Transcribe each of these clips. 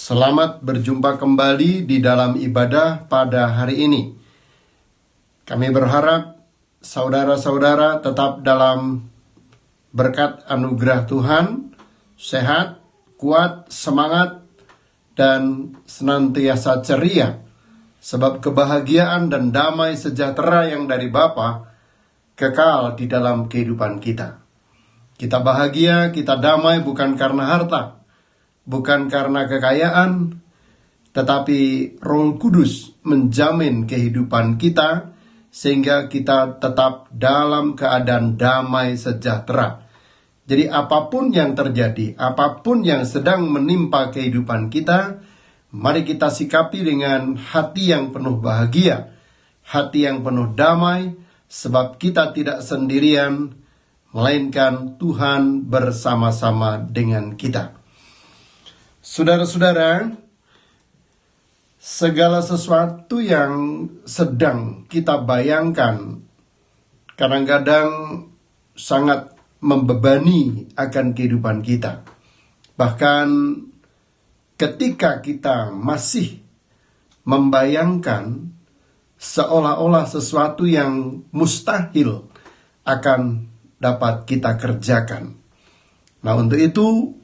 Selamat berjumpa kembali di dalam ibadah pada hari ini. Kami berharap saudara-saudara tetap dalam berkat anugerah Tuhan, sehat, kuat, semangat, dan senantiasa ceria. Sebab kebahagiaan dan damai sejahtera yang dari Bapa kekal di dalam kehidupan kita. Kita bahagia, kita damai bukan karena harta, bukan karena kekayaan, tetapi Roh Kudus menjamin kehidupan kita sehingga kita tetap dalam keadaan damai sejahtera. Jadi apapun yang terjadi, apapun yang sedang menimpa kehidupan kita, mari kita sikapi dengan hati yang penuh bahagia, hati yang penuh damai, sebab kita tidak sendirian, melainkan Tuhan bersama-sama dengan kita. Saudara-saudara, segala sesuatu yang sedang kita bayangkan kadang-kadang sangat membebani akan kehidupan kita. Bahkan ketika kita masih membayangkan seolah-olah sesuatu yang mustahil akan dapat kita kerjakan. Nah, untuk itu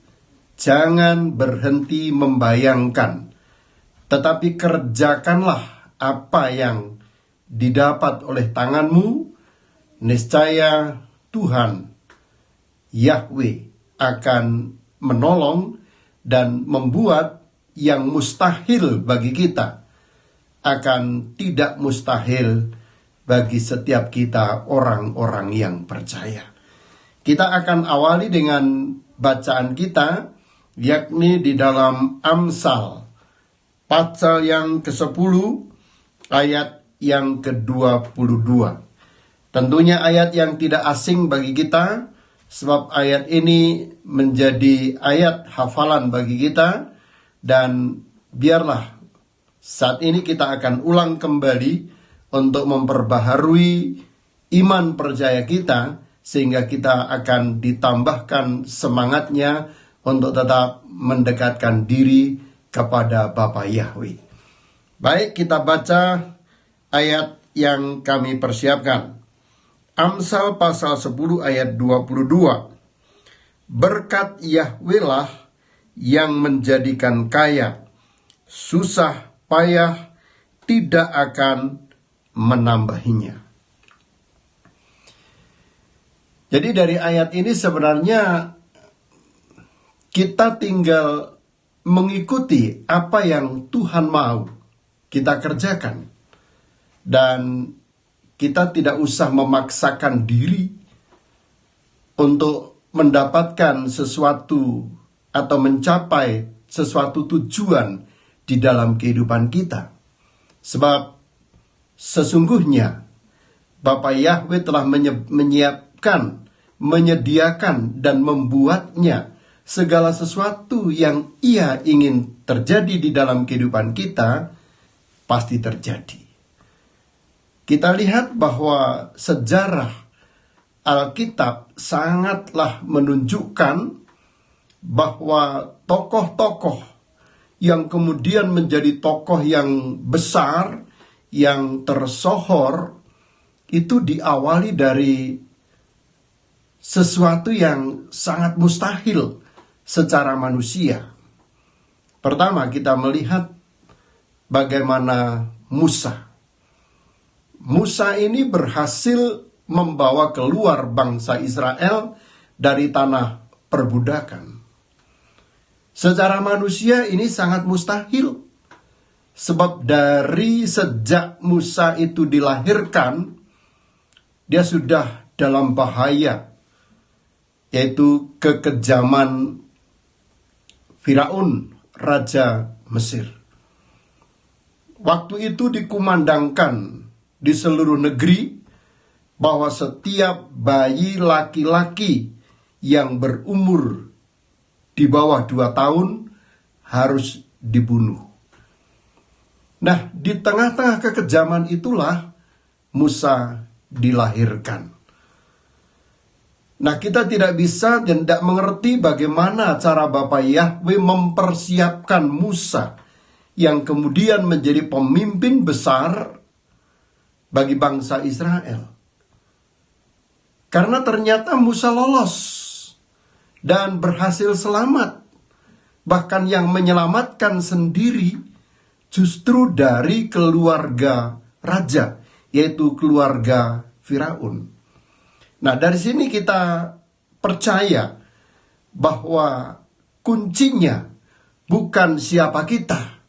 jangan berhenti membayangkan, tetapi kerjakanlah apa yang didapat oleh tanganmu. Niscaya Tuhan Yahweh akan menolong dan membuat yang mustahil bagi kita akan tidak mustahil bagi setiap kita orang-orang yang percaya. Kita akan awali dengan bacaan kita, yakni di dalam Amsal pasal yang ke-10 ayat yang ke-22. Tentunya ayat yang tidak asing bagi kita, sebab ayat ini menjadi ayat hafalan bagi kita, dan biarlah saat ini kita akan ulang kembali untuk memperbaharui iman percaya kita, sehingga kita akan ditambahkan semangatnya untuk tetap mendekatkan diri kepada Bapa Yahweh. Baik, kita baca ayat yang kami persiapkan. Amsal pasal 10 ayat 22. Berkat Yahweh lah yang menjadikan kaya, susah payah tidak akan menambahinya. Jadi dari ayat ini sebenarnya kita tinggal mengikuti apa yang Tuhan mau kita kerjakan. Dan kita tidak usah memaksakan diri untuk mendapatkan sesuatu atau mencapai sesuatu tujuan di dalam kehidupan kita. Sebab sesungguhnya Bapa Yahweh telah menyediakan dan membuatnya segala sesuatu yang Ia ingin terjadi di dalam kehidupan kita pasti terjadi. Kita lihat bahwa sejarah Alkitab sangatlah menunjukkan bahwa tokoh-tokoh yang kemudian menjadi tokoh yang besar, yang tersohor, itu diawali dari sesuatu yang sangat mustahil secara manusia. Pertama, kita melihat bagaimana Musa. Musa ini berhasil membawa keluar bangsa Israel dari tanah perbudakan. Secara manusia ini sangat mustahil. Sebab dari sejak Musa itu dilahirkan, dia sudah dalam bahaya, yaitu kekejaman Firaun, Raja Mesir. Waktu itu dikumandangkan di seluruh negeri bahwa setiap bayi laki-laki yang berumur di bawah 2 tahun harus dibunuh. Nah, di tengah-tengah kekejaman itulah Musa dilahirkan. Nah, kita tidak bisa dan tidak mengerti bagaimana cara Bapa Yahweh mempersiapkan Musa yang kemudian menjadi pemimpin besar bagi bangsa Israel. Karena ternyata Musa lolos dan berhasil selamat. Bahkan yang menyelamatkan sendiri justru dari keluarga raja, yaitu keluarga Firaun. Nah, dari sini kita percaya bahwa kuncinya bukan siapa kita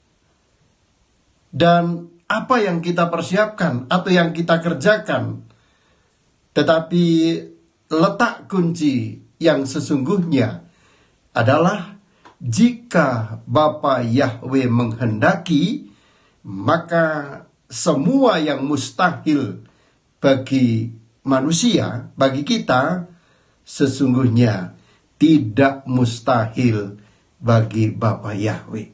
dan apa yang kita persiapkan atau yang kita kerjakan, tetapi letak kunci yang sesungguhnya adalah jika Bapa Yahweh menghendaki, maka semua yang mustahil bagi manusia, bagi kita, sesungguhnya tidak mustahil bagi Bapa Yahweh.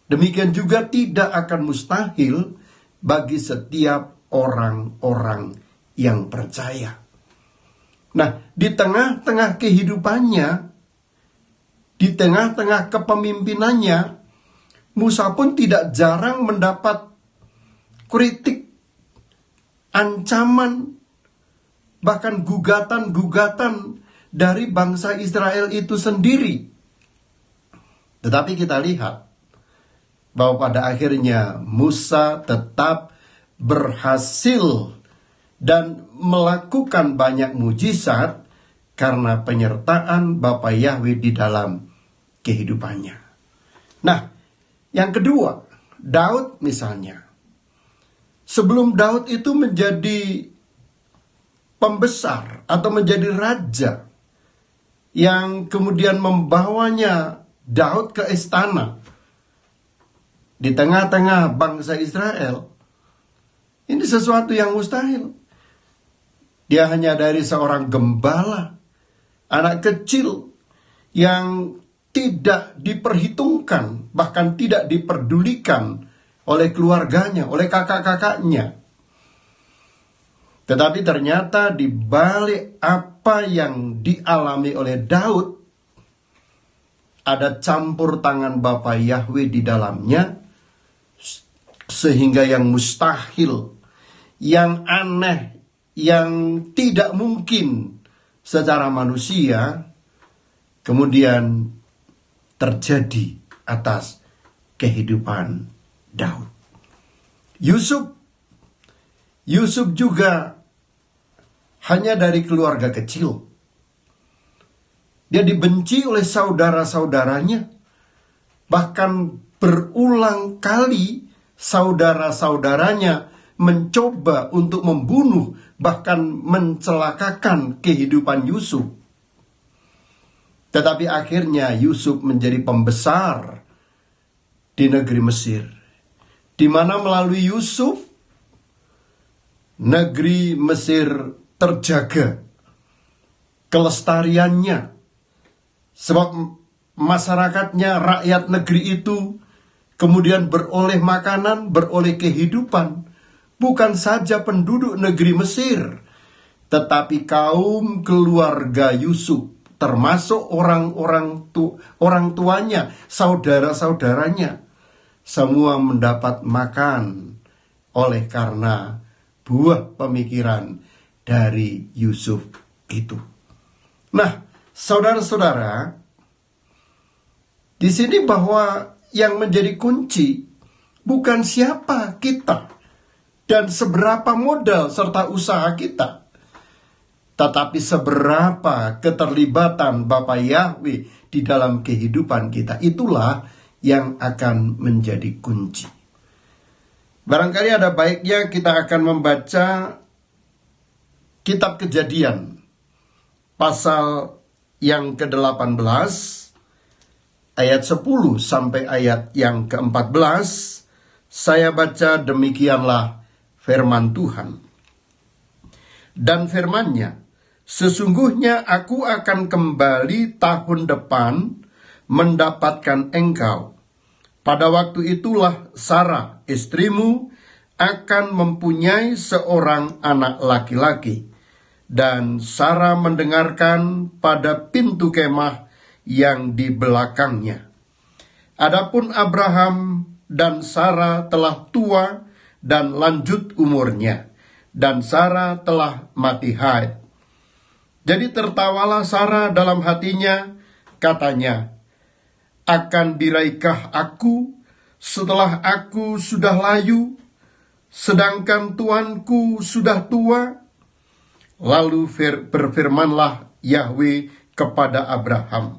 Demikian juga tidak akan mustahil bagi setiap orang-orang yang percaya. Nah, di tengah-tengah kehidupannya, di tengah-tengah kepemimpinannya, Musa pun tidak jarang mendapat kritik, ancaman, bahkan gugatan-gugatan dari bangsa Israel itu sendiri. Tetapi kita lihat bahwa pada akhirnya Musa tetap berhasil dan melakukan banyak mujizat karena penyertaan Bapa Yahweh di dalam kehidupannya. Nah, yang kedua, Daud misalnya. Sebelum Daud itu menjadi pembesar atau menjadi raja yang kemudian membawanya Daud ke istana di tengah-tengah bangsa Israel, ini sesuatu yang mustahil. Dia hanya dari seorang gembala, anak kecil yang tidak diperhitungkan, bahkan tidak diperdulikan oleh keluarganya, oleh kakak-kakaknya. Tetapi ternyata di balik apa yang dialami oleh Daud, ada campur tangan Bapa Yahweh di dalamnya, sehingga yang mustahil, yang aneh, yang tidak mungkin secara manusia, kemudian terjadi atas kehidupan Daud. Yusuf juga hanya dari keluarga kecil. Dia dibenci oleh saudara-saudaranya. Bahkan berulang kali saudara-saudaranya mencoba untuk membunuh, bahkan mencelakakan kehidupan Yusuf. Tetapi akhirnya Yusuf menjadi pembesar di negeri Mesir, di mana melalui Yusuf negeri Mesir terjaga kelestariannya, sebab masyarakatnya, rakyat negeri itu kemudian beroleh makanan, beroleh kehidupan, bukan saja penduduk negeri Mesir, tetapi kaum keluarga Yusuf, termasuk orang tuanya, saudara-saudaranya, semua mendapat makan oleh karena buah pemikiran dari Yusuf itu. Nah, saudara-saudara, di sini bahwa yang menjadi kunci bukan siapa kita dan seberapa modal serta usaha kita, tetapi seberapa keterlibatan Bapa Yahweh di dalam kehidupan kita. Itulah yang akan menjadi kunci. Barangkali ada baiknya kita akan membaca Kitab Kejadian pasal yang ke-18 ayat 10 sampai ayat yang ke-14. Saya baca, demikianlah firman Tuhan. Dan firman-Nya, sesungguhnya aku akan kembali tahun depan mendapatkan engkau. Pada waktu itulah Sarah, istrimu, akan mempunyai seorang anak laki-laki. dan Sarah mendengarkan pada pintu kemah yang di belakangnya. Adapun Abraham dan Sarah telah tua dan lanjut umurnya, dan Sarah telah mati haid. Jadi tertawalah Sarah dalam hatinya, katanya, "Akan biraikah aku setelah aku sudah layu, sedangkan tuanku sudah tua?" Lalu berfirmanlah Yahweh kepada Abraham,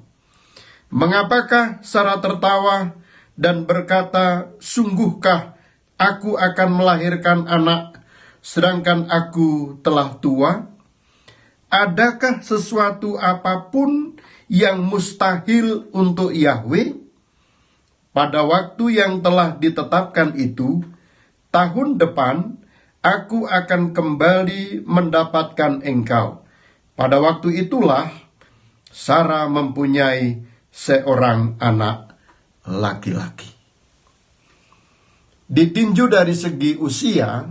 "Mengapakah Sarah tertawa dan berkata, sungguhkah aku akan melahirkan anak, sedangkan aku telah tua? Adakah sesuatu apapun yang mustahil untuk Yahweh? Pada waktu yang telah ditetapkan itu, tahun depan, aku akan kembali mendapatkan engkau." Pada waktu itulah Sarah mempunyai seorang anak laki-laki. Ditinjau dari segi usia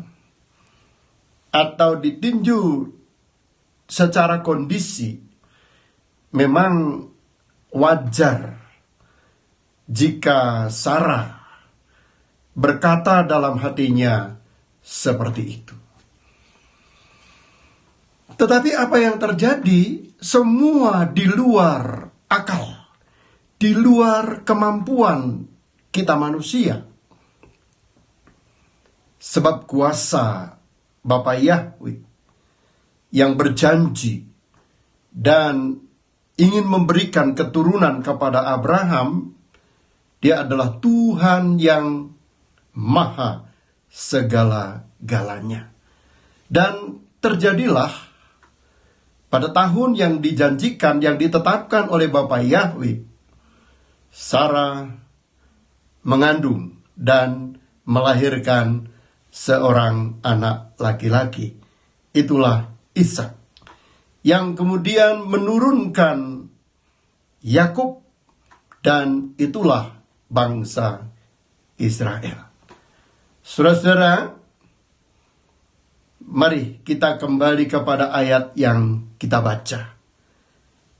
atau ditinjau secara kondisi, memang wajar jika Sarah berkata dalam hatinya seperti itu. Tetapi apa yang terjadi semua di luar akal, di luar kemampuan kita manusia. Sebab kuasa Bapa Yahweh yang berjanji dan ingin memberikan keturunan kepada Abraham, Dia adalah Tuhan yang maha segala-galanya. Dan terjadilah pada tahun yang dijanjikan, yang ditetapkan oleh Bapa Yahweh, Sarah mengandung dan melahirkan seorang anak laki-laki. Itulah Ishak, yang kemudian menurunkan Yakub, dan itulah bangsa Israel. Saudara-saudara, mari kita kembali kepada ayat yang kita baca.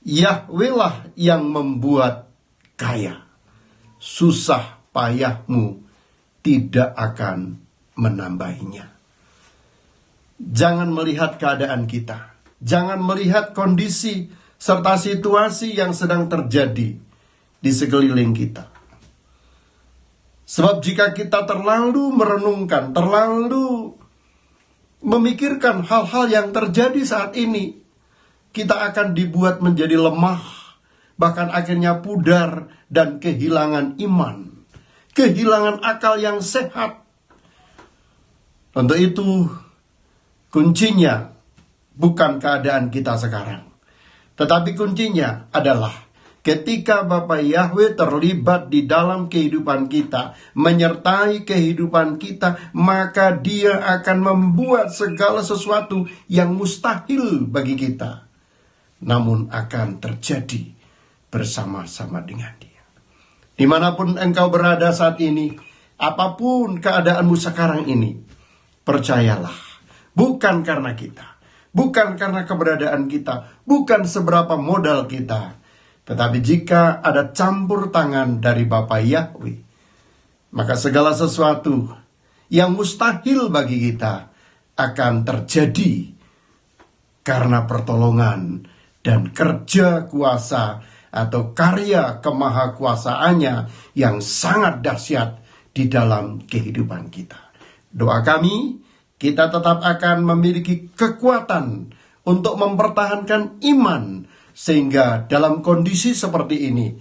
Yahweh lah yang membuat kaya, susah payahmu tidak akan menambahinya. Jangan melihat keadaan kita, jangan melihat kondisi serta situasi yang sedang terjadi di sekeliling kita. Sebab jika kita terlalu merenungkan, terlalu memikirkan hal-hal yang terjadi saat ini, kita akan dibuat menjadi lemah, bahkan akhirnya pudar dan kehilangan iman, kehilangan akal yang sehat. Untuk itu, kuncinya bukan keadaan kita sekarang, tetapi kuncinya adalah ketika Bapa Yahweh terlibat di dalam kehidupan kita, menyertai kehidupan kita, maka Dia akan membuat segala sesuatu yang mustahil bagi kita, namun akan terjadi bersama-sama dengan Dia. Dimanapun engkau berada saat ini, apapun keadaanmu sekarang ini, percayalah, bukan karena kita, bukan karena keberadaan kita, bukan seberapa modal kita, tetapi jika ada campur tangan dari Bapa Yahweh, maka segala sesuatu yang mustahil bagi kita akan terjadi karena pertolongan dan kerja kuasa atau karya kemahakuasaannya yang sangat dahsyat di dalam kehidupan kita. Doa kami, kita tetap akan memiliki kekuatan untuk mempertahankan iman, sehingga dalam kondisi seperti ini,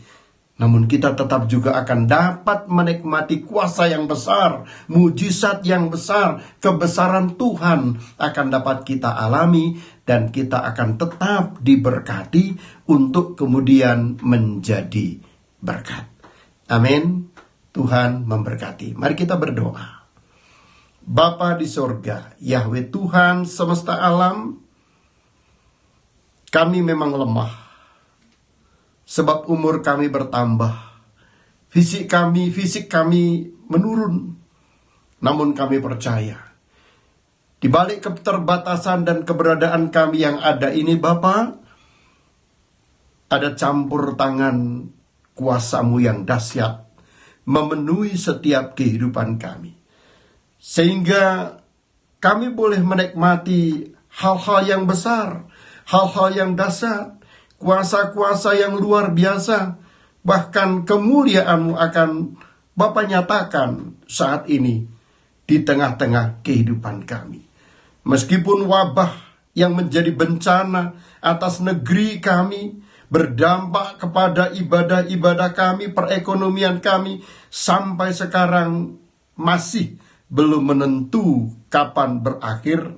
namun kita tetap juga akan dapat menikmati kuasa yang besar, mujizat yang besar, kebesaran Tuhan akan dapat kita alami, dan kita akan tetap diberkati untuk kemudian menjadi berkat. Amin. Tuhan memberkati. Mari kita berdoa. Bapa di sorga, Yahweh Tuhan semesta alam, kami memang lemah, sebab umur kami bertambah, fisik kami menurun. Namun kami percaya, Di balik keterbatasan dan keberadaan kami yang ada ini, Bapa, ada campur tangan kuasa-Mu yang dahsyat memenuhi setiap kehidupan kami. Sehingga kami boleh menikmati hal-hal yang besar, hal-hal yang dahsyat, kuasa-kuasa yang luar biasa, bahkan kemuliaan-Mu akan Bapa nyatakan saat ini di tengah-tengah kehidupan kami. Meskipun wabah yang menjadi bencana atas negeri kami berdampak kepada ibadah-ibadah kami, perekonomian kami, sampai sekarang masih belum menentu kapan berakhir.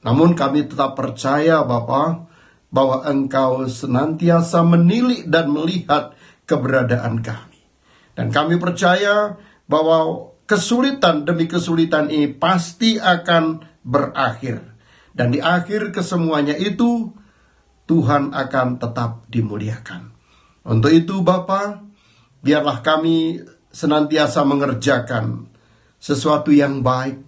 Namun kami tetap percaya Bapa, bahwa Engkau senantiasa menilik dan melihat keberadaan kami. Dan kami percaya bahwa kesulitan demi kesulitan ini pasti akan berakhir. Dan di akhir kesemuanya itu, Tuhan akan tetap dimuliakan. Untuk itu Bapa, biarlah kami senantiasa mengerjakan sesuatu yang baik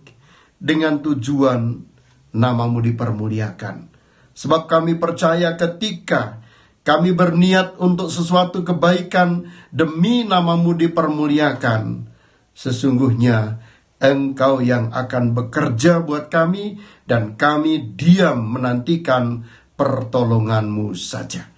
dengan tujuan nama-Mu dipermuliakan. Sebab kami percaya ketika kami berniat untuk sesuatu kebaikan demi nama-Mu dipermuliakan, sesungguhnya Engkau yang akan bekerja buat kami, dan kami diam menantikan pertolongan-Mu saja.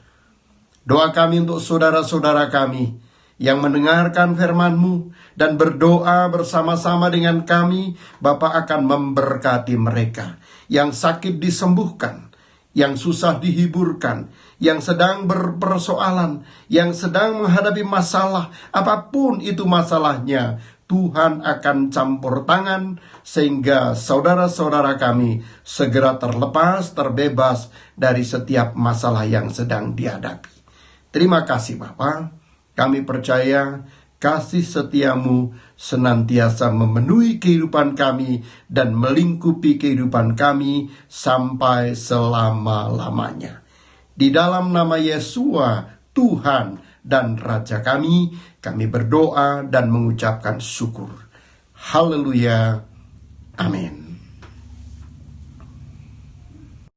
Doa kami untuk saudara-saudara kami yang mendengarkan firman-Mu dan berdoa bersama-sama dengan kami, Bapa akan memberkati mereka. Yang sakit disembuhkan, yang susah dihiburkan, yang sedang berpersoalan, yang sedang menghadapi masalah, apapun itu masalahnya, Tuhan akan campur tangan sehingga saudara-saudara kami segera terlepas, terbebas dari setiap masalah yang sedang dihadapi. Terima kasih Bapa, kami percaya kasih setia-Mu senantiasa memenuhi kehidupan kami dan melingkupi kehidupan kami sampai selama-lamanya. Di dalam nama Yesua, Tuhan dan Raja kami berdoa dan mengucapkan syukur. Haleluya. Amin.